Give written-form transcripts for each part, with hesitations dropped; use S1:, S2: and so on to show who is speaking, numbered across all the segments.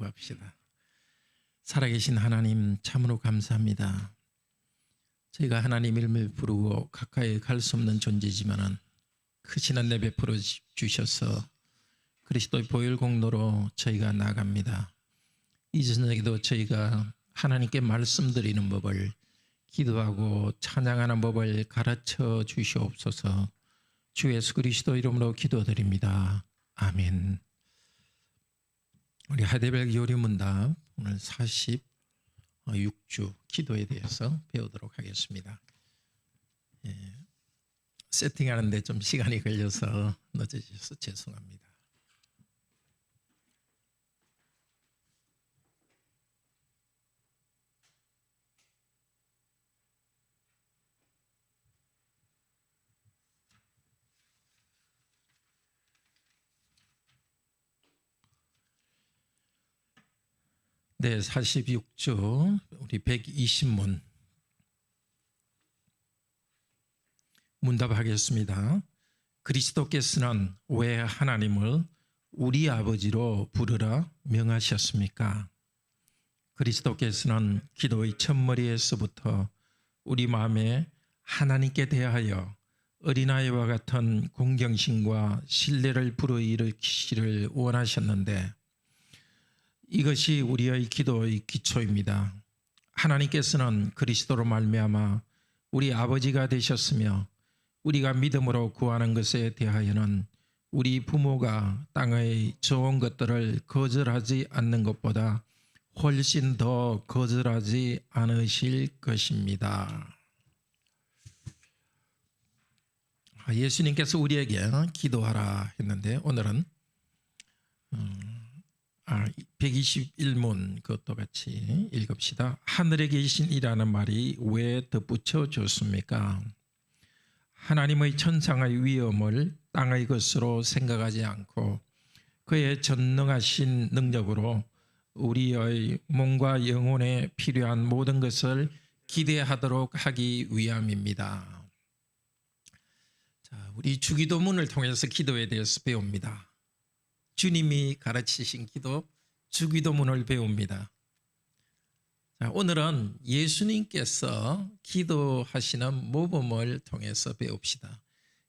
S1: 합시다. 살아계신 하나님 참으로 감사합니다. 저희가 하나님 이름을 부르고 가까이 갈 수 없는 존재지만은 크신 은혜 베풀어 주셔서 그리스도의 보혈 공로로 저희가 나갑니다. 이 저녁에도 저희가 하나님께 말씀드리는 법을, 기도하고 찬양하는 법을 가르쳐 주시옵소서. 주 예수 그리스도 이름으로 기도드립니다. 아멘. 우리 하데벨 요리문답 오늘 46주 기도에 대해서 배우도록 하겠습니다. 세팅하는데 좀 시간이 걸려서 늦어져서 죄송합니다. 네, 46주 우리 120문 문답하겠습니다. 그리스도께서는 왜 하나님을 우리 아버지로 부르라 명하셨습니까? 그리스도께서는 기도의 첫머리에서부터 우리 마음에 하나님께 대하여 어린아이와 같은 공경심과 신뢰를 불어일으키시를 원하셨는데, 이것이 우리의 기도의 기초입니다. 하나님께서는 그리스도로 말미암아 우리 아버지가 되셨으며, 우리가 믿음으로 구하는 것에 대하여는 우리 부모가 땅의 좋은 것들을 거절하지 않는 것보다 훨씬 더 거절하지 않으실 것입니다. 예수님께서 우리에게 기도하라 했는데, 오늘은 121문 그것도 같이 읽읍시다. 하늘에 계신 이라는 말이 왜 덧붙여 줬습니까? 하나님의 천상의 위엄을 땅의 것으로 생각하지 않고 그의 전능하신 능력으로 우리의 몸과 영혼에 필요한 모든 것을 기대하도록 하기 위함입니다. 자, 우리 주기도문을 통해서 기도에 대해서 배웁니다. 주님이 가르치신 기도, 주기도문을 배웁니다. 자, 오늘은 예수님께서 기도하시는 모범을 통해서 배웁시다.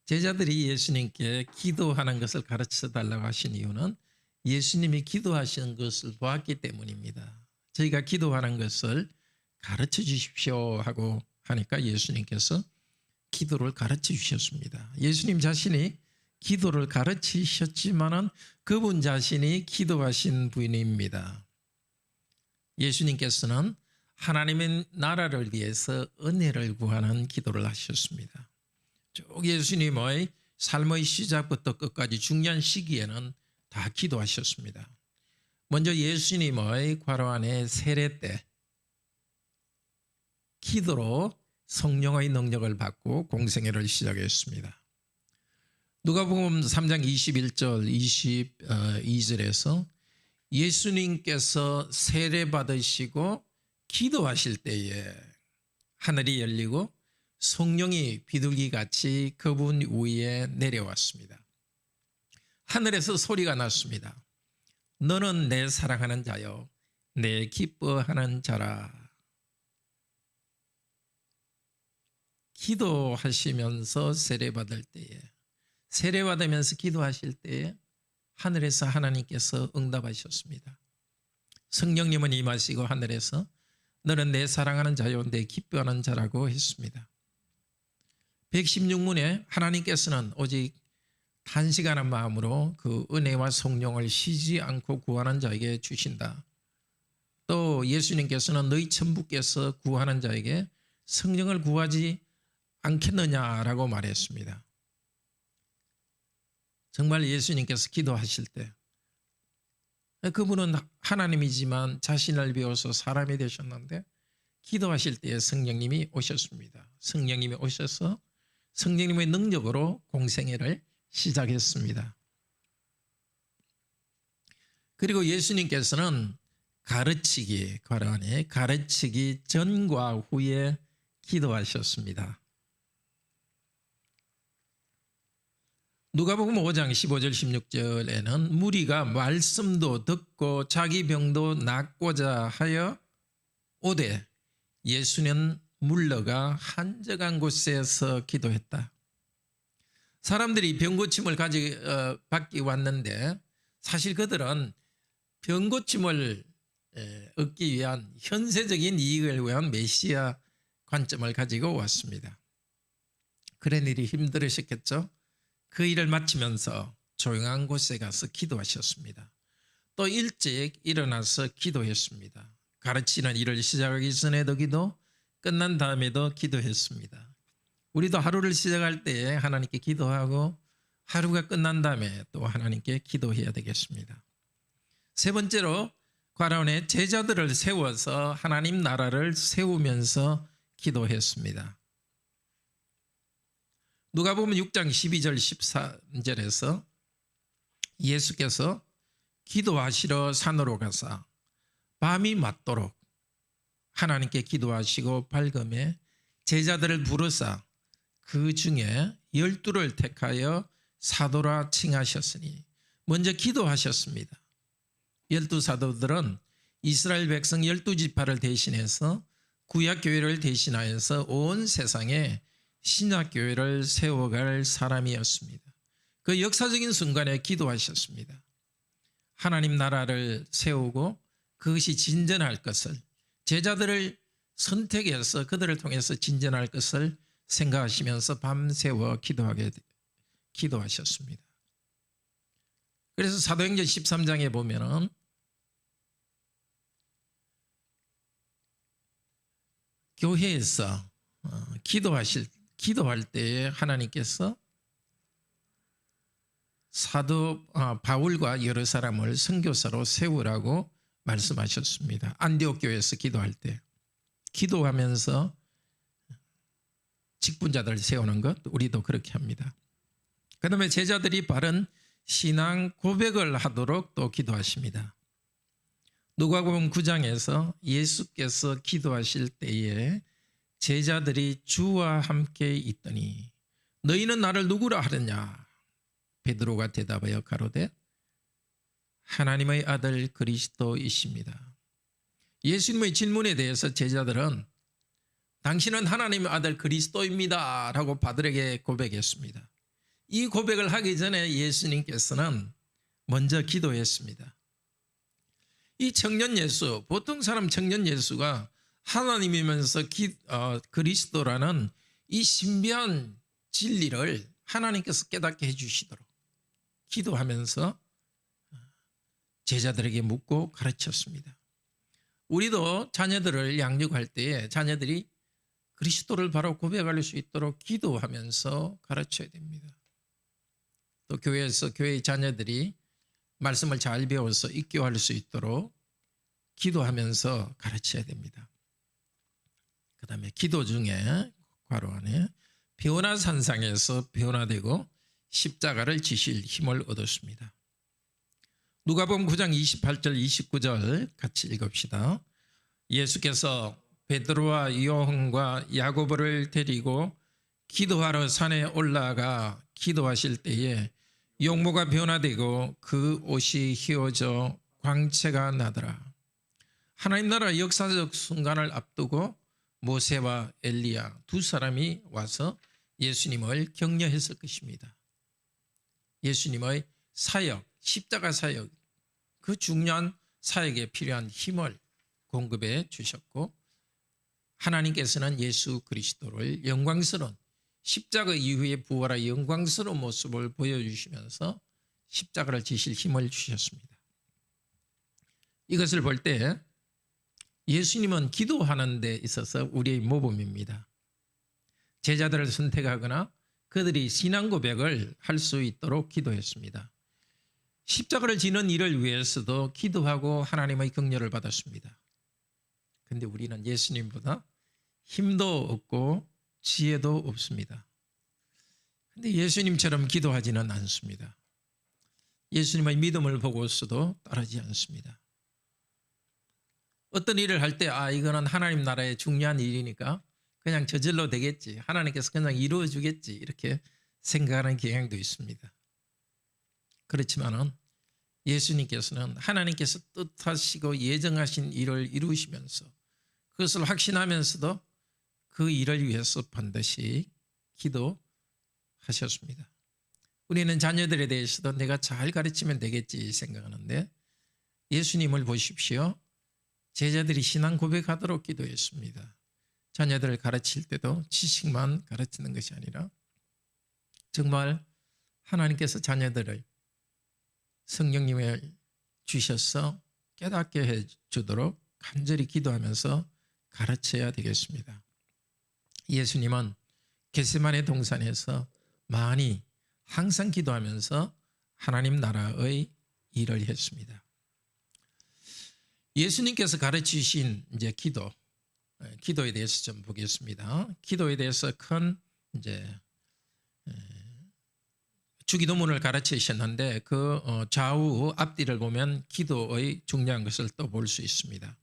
S1: 제자들이 예수님께 기도하는 것을 가르쳐 달라고 하신 이유는 예수님이 기도하시는 것을 보았기 때문입니다. 저희가 기도하는 것을 가르쳐 주십시오 하고 하니까 예수님께서 기도를 가르쳐 주셨습니다. 예수님 자신이 기도를 가르치셨지만은 그분 자신이 기도하신 분입니다. 예수님께서는 하나님의 나라를 위해서 은혜를 구하는 기도를 하셨습니다. 쭉 예수님의 삶의 시작부터 끝까지 중요한 시기에는 다 기도하셨습니다. 먼저 예수님의 과로안의 세례 때 기도로 성령의 능력을 받고 공생애를 시작했습니다. 누가복음 3장 21절 22절에서 예수님께서 세례 받으시고 기도하실 때에 하늘이 열리고 성령이 비둘기같이 그분 위에 내려왔습니다. 하늘에서 소리가 났습니다. 너는 내 사랑하는 자요, 내 기뻐하는 자라. 기도하시면서 세례 받을 때에, 세례 받으면서 기도하실 때에 하늘에서 하나님께서 응답하셨습니다. 성령님은 임하시고 하늘에서 너는 내 사랑하는 자요 내 기뻐하는 자라고 했습니다. 116문에 하나님께서는 오직 단식하는 마음으로 그 은혜와 성령을 쉬지 않고 구하는 자에게 주신다. 또 예수님께서는 너희 천부께서 구하는 자에게 성령을 구하지 않겠느냐라고 말했습니다. 정말 예수님께서 기도하실 때 그분은 하나님이지만 자신을 비워서 사람이 되셨는데 기도하실 때에 성령님이 오셨습니다. 성령님이 오셔서 성령님의 능력으로 공생애를 시작했습니다. 그리고 예수님께서는 가르치기, 과로안에 가르치기 전과 후에 기도하셨습니다. 누가복음 5장 15절 16절에는 무리가 말씀도 듣고 자기 병도 낫고자 하여 오되 예수는 물러가 한적한 곳에서 기도했다. 사람들이 병 고침을 받기 왔는데 사실 그들은 병 고침을 얻기 위한 현세적인 이익을 위한 메시아 관점을 가지고 왔습니다. 그런 일이 힘들으셨겠죠. 그 일을 마치면서 조용한 곳에 가서 기도하셨습니다. 또 일찍 일어나서 기도했습니다. 가르치는 일을 시작하기 전에도 기도, 끝난 다음에도 기도했습니다. 우리도 하루를 시작할 때 하나님께 기도하고 하루가 끝난 다음에 또 하나님께 기도해야 되겠습니다. 세 번째로 과라온의 제자들을 세워서 하나님 나라를 세우면서 기도했습니다. 누가복음 6장 12절 13절에서 예수께서 기도하시러 산으로 가사 밤이 맞도록 하나님께 기도하시고 밝음에 제자들을 부르사 그 중에 12를 택하여 사도라 칭하셨으니 먼저 기도하셨습니다. 12사도들은 이스라엘 백성 12지파를 대신해서 구약교회를 대신하여서 온 세상에 신약교회를 세워갈 사람이었습니다. 그 역사적인 순간에 기도하셨습니다. 하나님 나라를 세우고 그것이 진전할 것을, 제자들을 선택해서 그들을 통해서 진전할 것을 생각하시면서 밤새워 기도하셨습니다. 그래서 사도행전 13장에 보면은 교회에서 기도할 때에 하나님께서 사도 바울과 여러 사람을 선교사로 세우라고 말씀하셨습니다. 안디옥 교회에서 기도할 때 기도하면서 직분자들을 세우는 것 우리도 그렇게 합니다. 그 다음에 제자들이 바른 신앙 고백을 하도록 또 기도하십니다. 누가복음 9장에서 예수께서 기도하실 때에 제자들이 주와 함께 있더니 너희는 나를 누구라 하느냐? 베드로가 대답하여 가로되 하나님의 아들 그리스도이십니다. 예수님의 질문에 대해서 제자들은 당신은 하나님의 아들 그리스도입니다 라고 바들에게 고백했습니다. 이 고백을 하기 전에 예수님께서는 먼저 기도했습니다. 이 청년 예수, 보통 사람 청년 예수가 하나님이면서 그리스도라는 이 신비한 진리를 하나님께서 깨닫게 해주시도록 기도하면서 제자들에게 묻고 가르쳤습니다. 우리도 자녀들을 양육할 때에 자녀들이 그리스도를 바로 고백할 수 있도록 기도하면서 가르쳐야 됩니다. 또 교회에서 교회의 자녀들이 말씀을 잘 배워서 입교할 수 있도록 기도하면서 가르쳐야 됩니다. 그 다음에 기도 중에 괄호 안에 변화산상에서 변화되고 십자가를 지실 힘을 얻었습니다. 누가복음 9장 28절 29절 같이 읽읍시다. 예수께서 베드로와 요한과 야고보를 데리고 기도하러 산에 올라가 기도하실 때에 용모가 변화되고 그 옷이 휘어져 광채가 나더라. 하나님 나라 역사적 순간을 앞두고 모세와 엘리야 두 사람이 와서 예수님을 격려했을 것입니다. 예수님의 사역, 십자가 사역, 그 중요한 사역에 필요한 힘을 공급해 주셨고 하나님께서는 예수 그리스도를 영광스러운 십자가 이후에 부활의 영광스러운 모습을 보여주시면서 십자가를 지실 힘을 주셨습니다. 이것을 볼 때 예수님은 기도하는 데 있어서 우리의 모범입니다. 제자들을 선택하거나 그들이 신앙 고백을 할 수 있도록 기도했습니다. 십자가를 지는 일을 위해서도 기도하고 하나님의 격려를 받았습니다. 그런데 우리는 예수님보다 힘도 없고 지혜도 없습니다. 그런데 예수님처럼 기도하지는 않습니다. 예수님의 믿음을 보고서도 따르지 않습니다. 어떤 일을 할 때 이거는 하나님 나라의 중요한 일이니까 그냥 저절로 되겠지, 하나님께서 그냥 이루어 주겠지 이렇게 생각하는 경향도 있습니다. 그렇지만은 예수님께서는 하나님께서 뜻하시고 예정하신 일을 이루시면서 그것을 확신하면서도 그 일을 위해서 반드시 기도하셨습니다. 우리는 자녀들에 대해서도 내가 잘 가르치면 되겠지 생각하는데 예수님을 보십시오. 제자들이 신앙 고백하도록 기도했습니다. 자녀들을 가르칠 때도 지식만 가르치는 것이 아니라 정말 하나님께서 자녀들을 성령님을 주셔서 깨닫게 해주도록 간절히 기도하면서 가르쳐야 되겠습니다. 예수님은 겟세마네 동산에서 많이 항상 기도하면서 하나님 나라의 일을 했습니다. 예수님께서 가르치신 이제 기도에 대해서 좀 보겠습니다. 기도에 대해서 큰 이제 주기도문을 가르치셨는데 그 좌우 앞뒤를 보면 기도의 중요한 것을 또 볼 수 있습니다.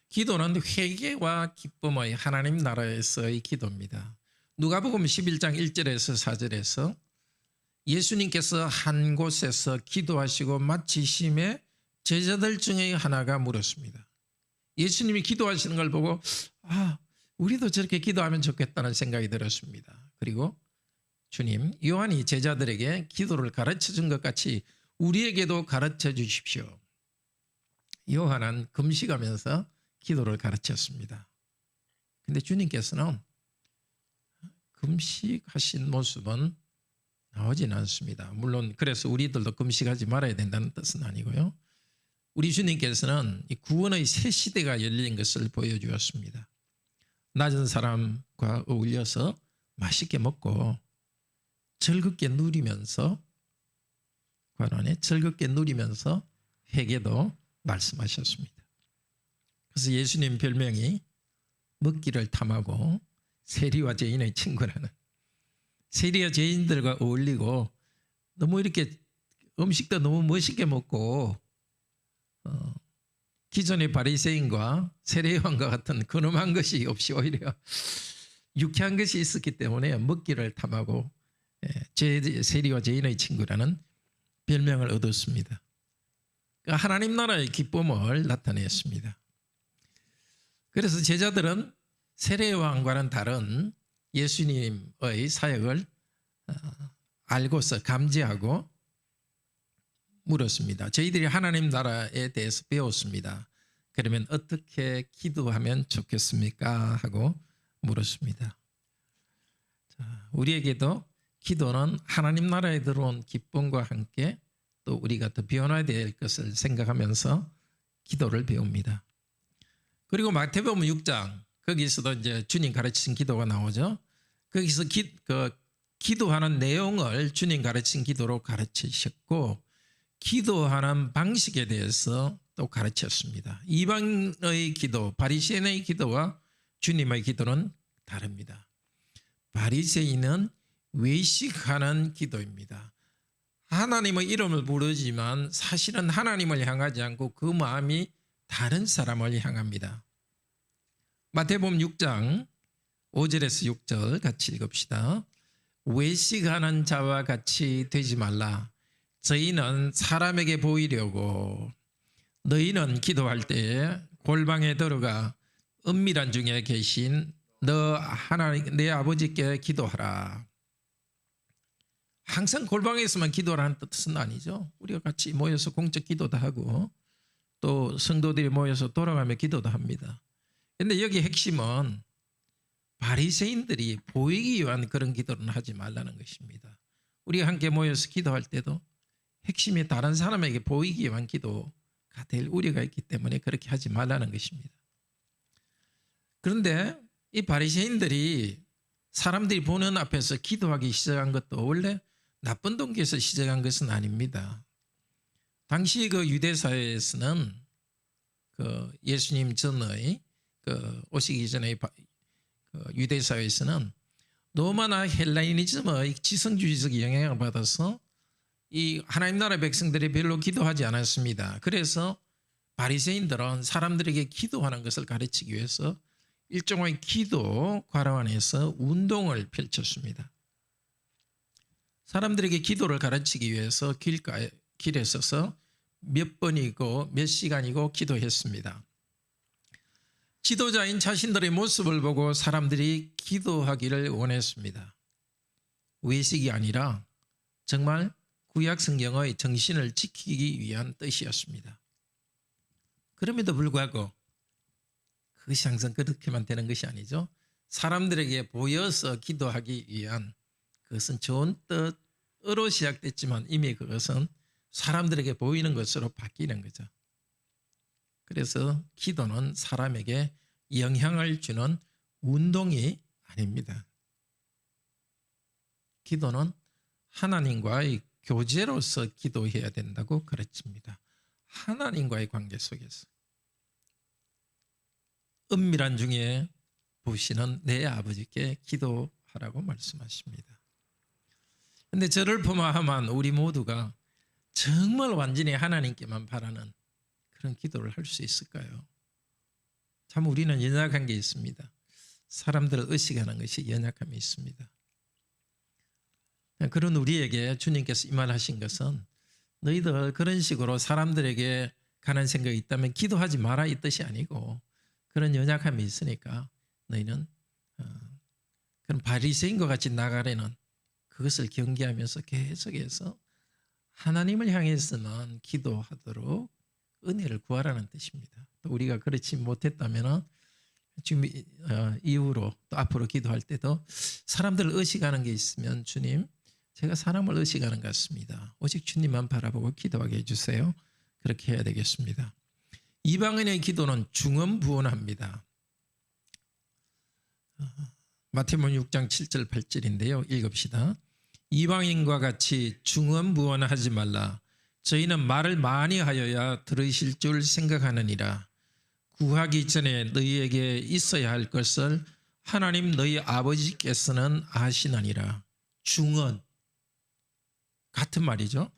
S1: 기도는 회개와 기쁨의 하나님 나라에서의 기도입니다. 누가복음 11장 1절에서 4절에서 예수님께서 한 곳에서 기도하시고 마치심에 제자들 중에 하나가 물었습니다. 예수님이 기도하시는 걸 보고 우리도 저렇게 기도하면 좋겠다는 생각이 들었습니다. 그리고 주님, 요한이 제자들에게 기도를 가르쳐 준 것 같이 우리에게도 가르쳐 주십시오. 요한은 금식하면서 기도를 가르쳤습니다. 근데 주님께서는 금식하신 모습은 나오지는 않습니다. 물론 그래서 우리들도 금식하지 말아야 된다는 뜻은 아니고요. 우리 주님께서는 이 구원의 새 시대가 열린 것을 보여주었습니다. 낮은 사람과 어울려서 맛있게 먹고 즐겁게 누리면서 관원에 즐겁게 누리면서 회개도 말씀하셨습니다. 그래서 예수님 별명이 먹기를 탐하고 세리와 죄인의 친구라는, 세리와 죄인들과 어울리고 너무 이렇게 음식도 너무 멋있게 먹고 기존의 바리새인과 세례요한과 같은 근엄한 것이 없이 오히려 유쾌한 것이 있었기 때문에 먹기를 탐하고 세리와 죄인의 친구라는 별명을 얻었습니다. 그러니까 하나님 나라의 기쁨을 나타냈습니다. 그래서 제자들은 세례요한과는 다른 예수님의 사역을 알고서 감지하고 물었습니다. 저희들이 하나님 나라에 대해서 배웠습니다. 그러면 어떻게 기도하면 좋겠습니까? 하고 물었습니다. 우리에게도 기도는 하나님 나라에 들어온 기쁨과 함께 또 우리가 더 변화될 것을 생각하면서 기도를 배웁니다. 그리고 마태복음 6장 거기서도 이제 주님 가르치신 기도가 나오죠. 거기서 기도하는 내용을 주님 가르친 기도로 가르치셨고 기도하는 방식에 대해서 또 가르쳤습니다. 이방의 기도, 바리새인의 기도와 주님의 기도는 다릅니다. 바리새인은 외식하는 기도입니다. 하나님의 이름을 부르지만 사실은 하나님을 향하지 않고 그 마음이 다른 사람을 향합니다. 마태복음 6장 5절에서 6절 같이 읽읍시다. 외식하는 자와 같이 되지 말라. 저희는 사람에게 보이려고 너희는 기도할 때 골방에 들어가 은밀한 중에 계신 너 하나님 내 아버지께 기도하라. 항상 골방에서만 기도하라는 뜻은 아니죠. 우리가 같이 모여서 공적 기도도 하고 또 성도들이 모여서 돌아가며 기도도 합니다. 그런데 여기 핵심은 바리새인들이 보이기 위한 그런 기도는 하지 말라는 것입니다. 우리가 함께 모여서 기도할 때도 핵심이 다른 사람에게 보이기 위한 기도가 될 우려가 있기 때문에 그렇게 하지 말라는 것입니다. 그런데 이 바리새인들이 사람들이 보는 앞에서 기도하기 시작한 것도 원래 나쁜 동기에서 시작한 것은 아닙니다. 당시 그 유대 사회에서는 그 예수님 전의 오시기 전의 유대 사회에서는 로마나 헬라니즘의 지성주의적 영향을 받아서 이 하나님 나라 백성들이 별로 기도하지 않았습니다. 그래서 바리새인들은 사람들에게 기도하는 것을 가르치기 위해서 일종의 기도 과로 안에서 운동을 펼쳤습니다. 사람들에게 기도를 가르치기 위해서 길에 서서 몇 번이고 몇 시간이고 기도했습니다. 지도자인 자신들의 모습을 보고 사람들이 기도하기를 원했습니다. 외식이 아니라 정말 구약 성경의 정신을 지키기 위한 뜻이었습니다. 그럼에도 불구하고 그것이 항상 그렇게만 되는 것이 아니죠. 사람들에게 보여서 기도하기 위한 그것은 좋은 뜻으로 시작됐지만 이미 그것은 사람들에게 보이는 것으로 바뀌는 거죠. 그래서 기도는 사람에게 영향을 주는 운동이 아닙니다. 기도는 하나님과의 교제로서 기도해야 된다고 가르칩니다. 하나님과의 관계 속에서. 은밀한 중에 보시는 내 아버지께 기도하라고 말씀하십니다. 그런데 저를 포함한 우리 모두가 정말 완전히 하나님께만 바라는 그런 기도를 할 수 있을까요? 참 우리는 연약한 게 있습니다. 사람들을 의식하는 것이 연약함이 있습니다. 그런 우리에게 주님께서 이 말하신 것은 너희들 그런 식으로 사람들에게 가는 생각이 있다면 기도하지 마라 이 뜻이 아니고 그런 연약함이 있으니까 너희는 그런 바리새인과 같이 나가려는 그것을 경계하면서 계속해서 하나님을 향해서만 기도하도록 은혜를 구하라는 뜻입니다. 또 우리가 그렇지 못했다면 지금 이후로 또 앞으로 기도할 때도 사람들을 의식하는 게 있으면 주님 제가 사람을 의식하는 것 같습니다. 오직 주님만 바라보고 기도하게 해주세요. 그렇게 해야 되겠습니다. 이방인의 기도는 중언부언합니다. 마태복음 6장 7절 8절인데요. 읽읍시다. 이방인과 같이 중언부언하지 말라. 저희는 말을 많이 하여야 들으실 줄 생각하느니라. 구하기 전에 너희에게 있어야 할 것을 하나님 너희 아버지께서는 아시나니라. 중언 같은 말이죠.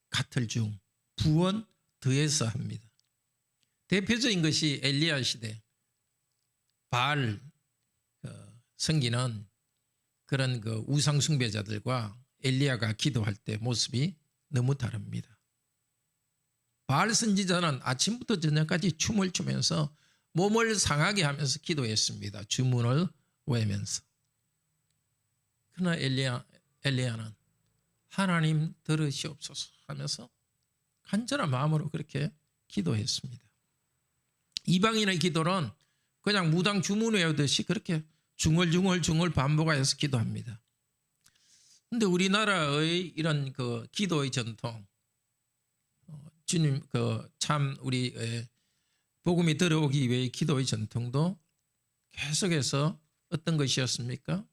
S1: 같을 중 부언 더해서 합니다. 대표적인 것이 엘리야 시대 바알 섬기는 그런 그 우상 숭배자들과 엘리야가 기도할 때 모습이 너무 다릅니다. 바알 선지자는 아침부터 저녁까지 춤을 추면서 몸을 상하게 하면서 기도했습니다. 주문을 외면서. 그러나 엘리야는 하나님 들으시옵소서 하면서 간절한 마음으로 그렇게 기도했습니다. 이방인의 기도는 그냥 무당 주문 외우듯이 그렇게 중얼중얼 반복하여서 기도합니다. 그런데 우리나라의 이런 그 기도의 전통, 주님 참 우리 복음이 들어오기 위해 기도의 전통도 계속해서 어떤 것이었습니까?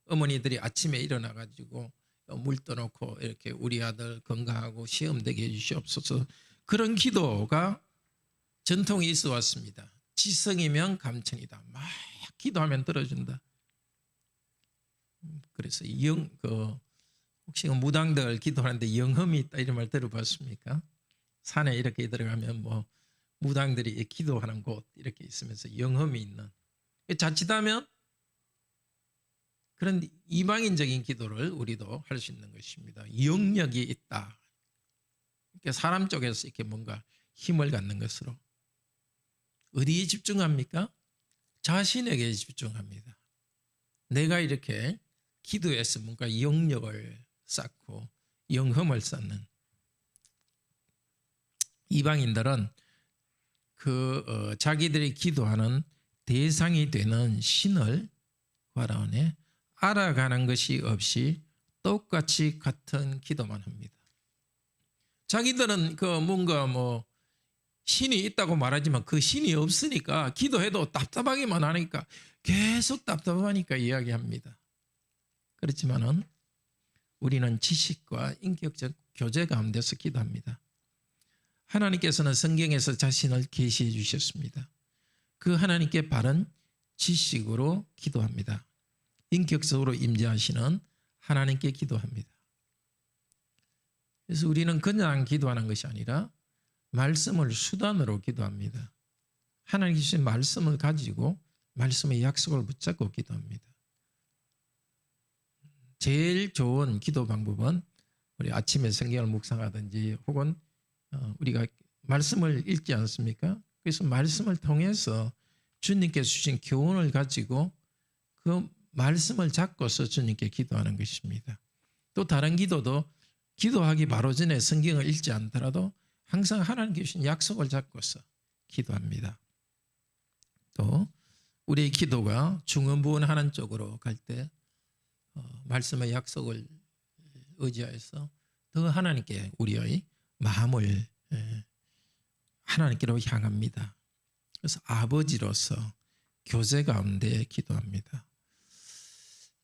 S1: 어머니들이 아침에 일어나 가지고 물 떠놓고 이렇게 우리 아들 건강하고 시험 되게 해주시옵소서 그런 기도가 전통이 있어 왔습니다. 지성이면 감천이다. 막 기도하면 들어준다. 그래서 혹시 무당들 기도하는데 영험이 있다 이런 말 들어봤습니까? 산에 이렇게 들어가면 뭐 무당들이 기도하는 곳 이렇게 있으면서 영험이 있는 자칫하면 그런 이방인적인 기도를 우리도 할 수 있는 것입니다. 영역이 있다. 이렇게 사람 쪽에서 이렇게 뭔가 힘을 갖는 것으로 어디에 집중합니까? 자신에게 집중합니다. 내가 이렇게 기도해서 뭔가 영역을 쌓고 영험을 쌓는 이방인들은 자기들이 기도하는 대상이 되는 신을 바라오네 알아가는 것이 없이 똑같이 같은 기도만 합니다. 자기들은 뭔가 신이 있다고 말하지만 그 신이 없으니까 기도해도 답답하기만 하니까 계속 답답하니까 이야기합니다. 그렇지만은 우리는 지식과 인격적 교제 가운데서 기도합니다. 하나님께서는 성경에서 자신을 계시해 주셨습니다. 그 하나님께 바른 지식으로 기도합니다. 인격적으로 임재하시는 하나님께 기도합니다. 그래서 우리는 그냥 기도하는 것이 아니라 말씀을 수단으로 기도합니다. 하나님 주신 말씀을 가지고 말씀의 약속을 붙잡고 기도합니다. 제일 좋은 기도 방법은 우리 아침에 성경을 묵상하든지 혹은 우리가 말씀을 읽지 않습니까? 그래서 말씀을 통해서 주님께서 주신 교훈을 가지고 그 말씀을 잡고서 주님께 기도하는 것입니다. 또 다른 기도도 기도하기 바로 전에 성경을 읽지 않더라도 항상 하나님께 주신 약속을 잡고서 기도합니다. 또 우리의 기도가 중언부언하는 쪽으로 갈 때 말씀의 약속을 의지하여서 더 하나님께 우리의 마음을 하나님께로 향합니다. 그래서 아버지로서 교제 가운데 기도합니다.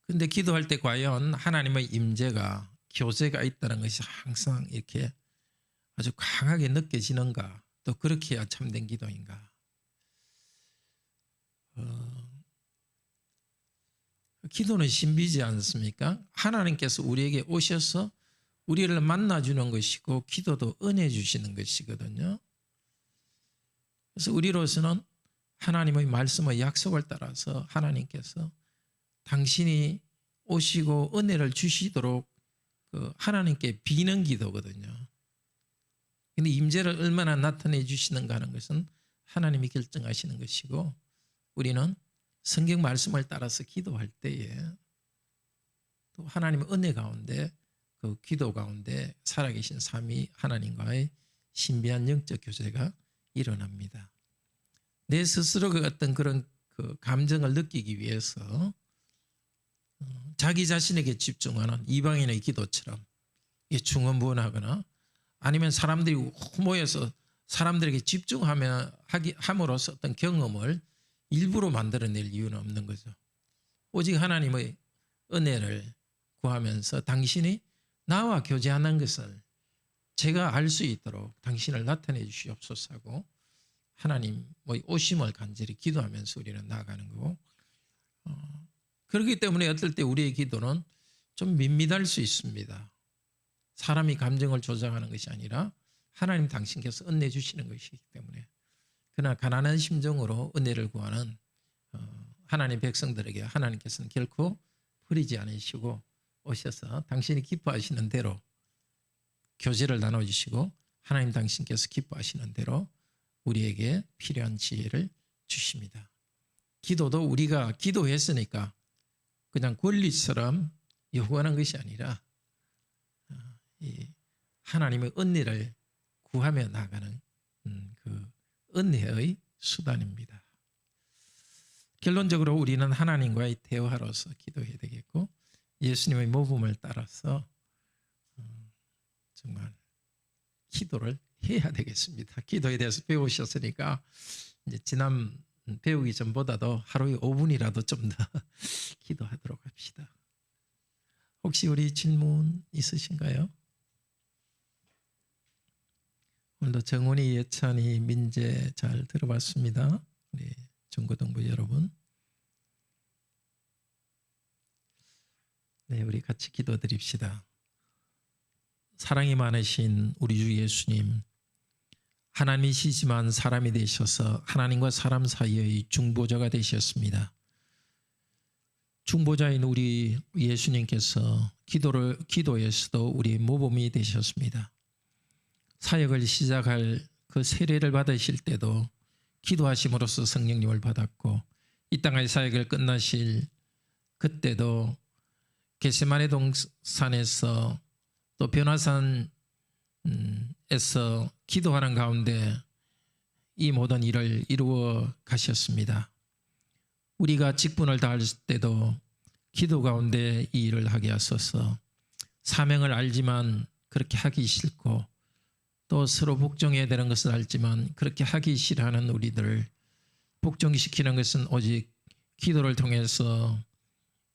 S1: 그런데 기도할 때 과연 하나님의 임재가 교제가 있다는 것이 항상 이렇게 아주 강하게 느껴지는가? 또 그렇게 해야 참된 기도인가? 기도는 신비지 않습니까? 하나님께서 우리에게 오셔서 우리를 만나주는 것이고 기도도 은혜 주시는 것이거든요. 그래서 우리로서는 하나님의 말씀의 약속을 따라서 하나님께서 당신이 오시고 은혜를 주시도록 하나님께 비는 기도거든요. 그런데 임재를 얼마나 나타내 주시는가 하는 것은 하나님이 결정하시는 것이고 우리는 성경 말씀을 따라서 기도할 때에 또 하나님의 은혜 가운데 그 기도 가운데 살아계신 삼위 하나님과의 신비한 영적 교제가 일어납니다. 내 스스로가 어떤 그런 그 감정을 느끼기 위해서 자기 자신에게 집중하는 이방인의 기도처럼 중언부언하거나 아니면 사람들이 모여서 사람들에게 함으로써 어떤 경험을 일부러 만들어낼 이유는 없는 거죠. 오직 하나님의 은혜를 구하면서 당신이 나와 교제하는 것을 제가 알 수 있도록 당신을 나타내 주시옵소서 하고 하나님의 오심을 간절히 기도하면서 우리는 나아가는 거고 그렇기 때문에 어떨 때 우리의 기도는 좀 밋밋할 수 있습니다. 사람이 감정을 조작하는 것이 아니라 하나님 당신께서 은혜 주시는 것이기 때문에 그러나 가난한 심정으로 은혜를 구하는 하나님 백성들에게 하나님께서는 결코 버리지 않으시고 오셔서 당신이 기뻐하시는 대로 교제를 나눠주시고 하나님 당신께서 기뻐하시는 대로 우리에게 필요한 지혜를 주십니다. 기도도 우리가 기도했으니까 그냥 권리처럼 요구하는 것이 아니라 하나님의 은혜를 구하며 나가는 그 은혜의 수단입니다. 결론적으로 우리는 하나님과의 대화로서 기도해야 되겠고 예수님의 모범을 따라서 정말 기도를 해야 되겠습니다. 기도에 대해서 배우셨으니까 이제 지난 배우기 전보다도 하루에 5분이라도 좀 더 기도하도록 합시다. 혹시 우리 질문 있으신가요? 오늘도 정훈이, 예찬이, 민재 잘 들어봤습니다. 우리 중고등부 여러분. 네, 우리 같이 기도드립시다. 사랑이 많으신 우리 주 예수님, 하나님이시지만 사람이 되셔서 하나님과 사람 사이의 중보자가 되셨습니다. 중보자인 우리 예수님께서 기도에서도 우리 모범이 되셨습니다. 사역을 시작할 그 세례를 받으실 때도 기도하심으로써 성령님을 받았고 이 땅의 사역을 끝나실 그때도 겟세마네 동산에서 또 변화산에서 기도하는 가운데 이 모든 일을 이루어 가셨습니다. 우리가 직분을 다할 때도 기도 가운데 이 일을 하게 하소서. 사명을 알지만 그렇게 하기 싫고 또 서로 복종해야 되는 것을 알지만 그렇게 하기 싫어하는 우리들을 복종시키는 것은 오직 기도를 통해서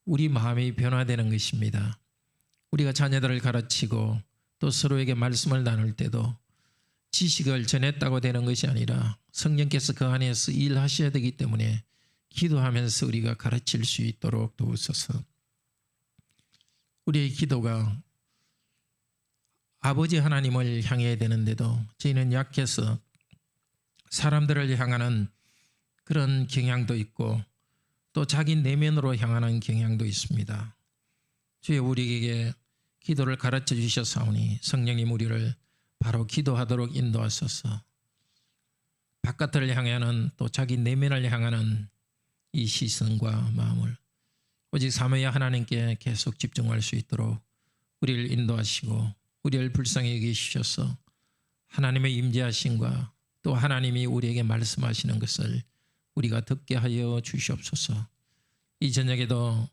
S1: 우리 마음이 변화되는 것입니다. 우리가 자녀들을 가르치고 또 서로에게 말씀을 나눌 때도 지식을 전했다고 되는 것이 아니라 성령께서 그 안에서 일하셔야 되기 때문에 기도하면서 우리가 가르칠 수 있도록 도우소서. 우리의 기도가 아버지 하나님을 향해야 되는데도 저희는 약해서 사람들을 향하는 그런 경향도 있고 또 자기 내면으로 향하는 경향도 있습니다. 주여 우리에게 기도를 가르쳐 주셨사오니 성령님 우리를 바로 기도하도록 인도하소서. 바깥을 향하는 또 자기 내면을 향하는 이 시선과 마음을 오직 삼위의 하나님께 계속 집중할 수 있도록 우리를 인도하시고 우리를 불쌍히 여기시셔서 하나님의 임재하심과 또 하나님이 우리에게 말씀하시는 것을 우리가 듣게 하여 주시옵소서. 이 저녁에도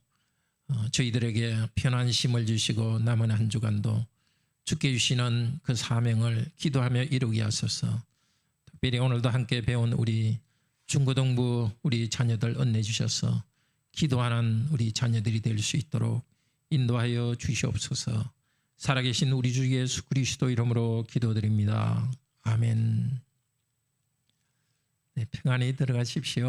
S1: 저희들에게 편한 쉼을 주시고 남은 한 주간도 주께 주시는 그 사명을 기도하며 이루게 하소서. 특별히 오늘도 함께 배운 우리 중고등부 우리 자녀들 은혜 주셔서 기도하는 우리 자녀들이 될 수 있도록 인도하여 주시옵소서. 살아계신 우리 주 예수 그리스도 이름으로 기도드립니다. 아멘. 네, 평안히 들어가십시오.